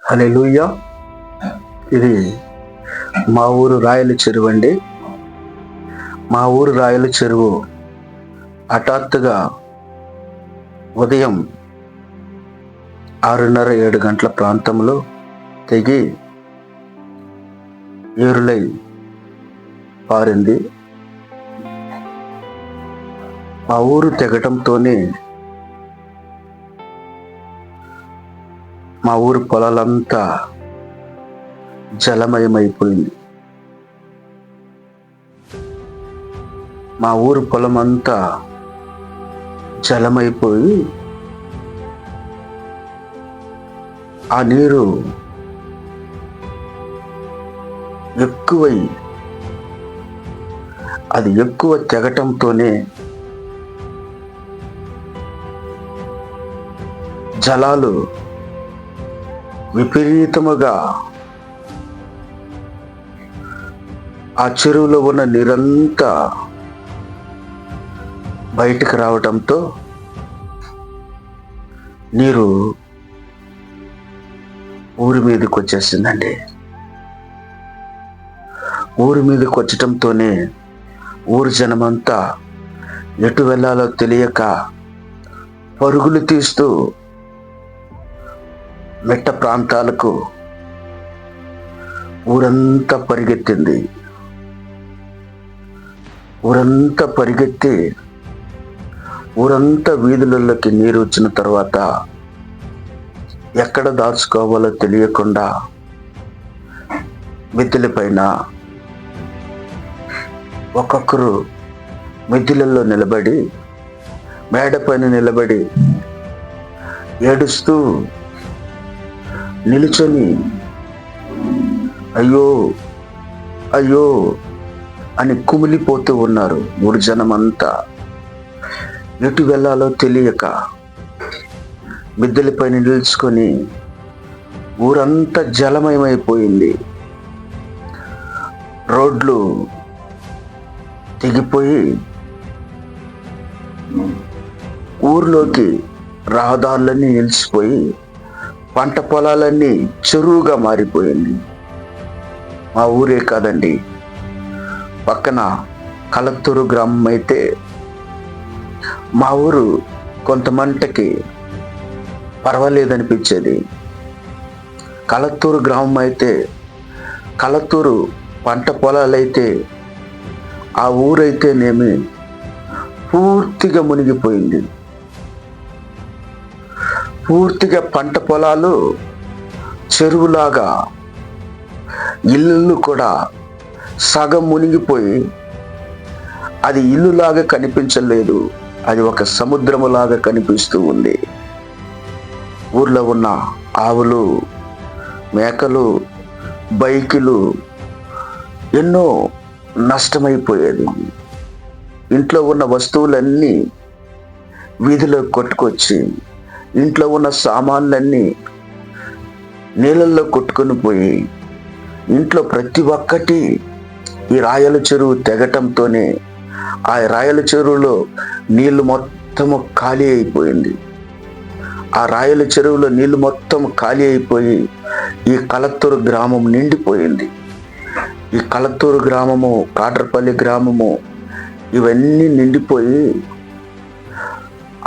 హల్లెలూయా. ఇది మా ఊరు రాయల చెరువు అండి. మా ఊరు రాయల చెరువు హఠాత్తుగా ఉదయం 6:30 7 గంటల ప్రాంతంలో తెగి ఏరులై పారింది. మా ఊరు తెగటంతోనే మా ఊరు పొలాలంతా జలమయమైపోయింది. మా ఊరు పొలం అంతా జలమైపోయి ఆ నీరు ఎక్కువై అది ఎక్కువ తెగటంతోనే జలాలు విపరీతముగా ఆ చెరువులో ఉన్న నీరంతా బయటికి రావడంతో నీరు ఊరి మీదకి వచ్చేసిందండి. ఊరి మీదకి వచ్చటంతోనే ఊరి జనమంతా ఎటు వెళ్ళాలో తెలియక పరుగులు తీస్తూ మెట్ట ప్రాంతాలకు ఊరంతా పరిగెత్తింది. ఊరంతా పరిగెత్తి ఊరంతా వీధులలోకి నీరు వచ్చిన తర్వాత ఎక్కడ దాచుకోవాలో తెలియకుండా మిద్దెల పైన ఒక్కొక్కరు మిద్దెలలో నిలబడి మేడ పైన నిలబడి ఏడుస్తూ నిలుచొని అయ్యో అయ్యో అని కుమిలిపోతూ ఉన్నారు. ఊరి జనమంతా ఎటు వెళ్ళాలో తెలియక మిద్దెలపైన నిలుచుకొని ఊరంతా జలమయమైపోయింది. రోడ్లు తెగిపోయి ఊర్లోకి రహదారులన్నీ నిలిచిపోయి పంట పొలాలన్నీ చెరువుగా మారిపోయింది. మా ఊరే కాదండి, పక్కన కలత్తూరు గ్రామం అయితే మా ఊరు కొంతమంటకి పర్వాలేదనిపించేది. కలత్తూరు గ్రామం అయితే కలత్తూరు పంట పొలాలైతే ఆ ఊరైతేనేమి పూర్తిగా మునిగిపోయింది. పూర్తిగా పంట పొలాలు చెరువులాగా, ఇల్లు కూడా సగం మునిగిపోయి అది ఇల్లులాగా కనిపించలేదు, అది ఒక సముద్రములాగా కనిపిస్తూ ఉంది. ఊర్లో ఉన్న ఆవులు, మేకలు, బైకులు ఎన్నో నష్టమైపోయేది. ఇంట్లో ఉన్న వస్తువులన్నీ వీధిలో కొట్టుకొచ్చి ఇంట్లో ఉన్న సామాన్లన్నీ నీళ్ళల్లో కొట్టుకొని పోయి ఇంట్లో ప్రతి ఒక్కటి ఈ రాయల చెరువు తెగటంతోనే ఆ రాయల చెరువులో నీళ్లు మొత్తము ఖాళీ అయిపోయింది. ఆ రాయల చెరువులో నీళ్లు మొత్తం ఖాళీ అయిపోయి ఈ కలత్తూరు గ్రామం నిండిపోయింది. ఈ కలత్తూరు గ్రామము, కాట్రపల్లి గ్రామము ఇవన్నీ నిండిపోయి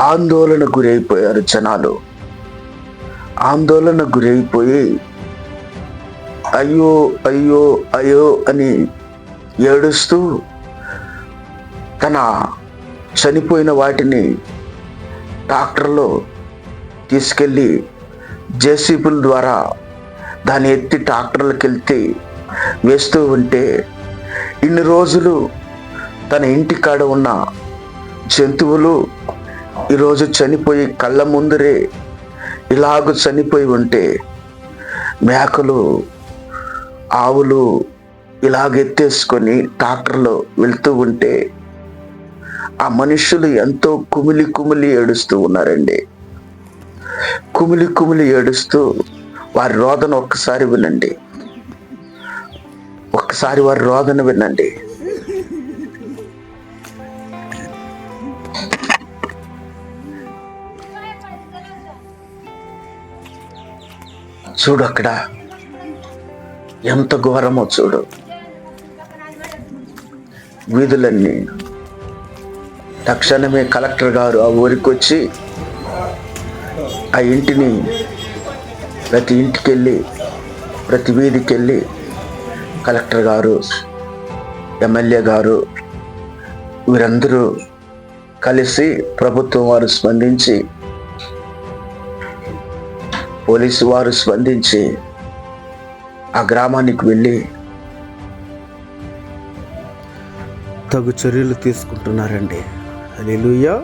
ఆందోళన గురైపోయారు జనాలు. ఆందోళన గురైపోయి అయ్యో అయ్యో అయ్యో అని ఏడుస్తూ తన చనిపోయిన వాటిని ట్రాక్టర్లో తీసుకెళ్ళి జేసీబీల ద్వారా దాన్ని ఎత్తి ట్రాక్టర్లకు వెళ్తే వేస్తూ ఉంటే ఇన్ని రోజులు తన ఇంటి కాడ ఉన్న జంతువులు ఈరోజు చనిపోయి కళ్ళ ముందరే ఇలాగ చనిపోయి ఉంటే, మేకలు, ఆవులు ఇలాగెత్తేసుకొని ట్రాక్టర్లో వెళ్తూ ఉంటే ఆ మనుషులు ఎంతో కుమిలి కుమిలి ఏడుస్తూ ఉన్నారండి. కుమిలి కుమిలి ఏడుస్తూ వారి రోదన ఒక్కసారి వినండి, ఒక్కసారి వారి రోదన వినండి. చూడు అక్కడ ఎంత ఘోరమో చూడు. వీధులన్నీ. తక్షణమే కలెక్టర్ గారు ఆ ఊరికి వచ్చి ఆ ఇంటిని, ప్రతి ఇంటికి వెళ్ళి, ప్రతి వీధికి వెళ్ళి కలెక్టర్ గారు, ఎమ్మెల్యే గారు వీరందరూ కలిసి, ప్రభుత్వం వారు స్పందించి, పోలీసు వారు స్పందించి ఆ గ్రామానికి వెళ్ళి తగు చర్యలు తీసుకుంటున్నారండి. హల్లెలూయా.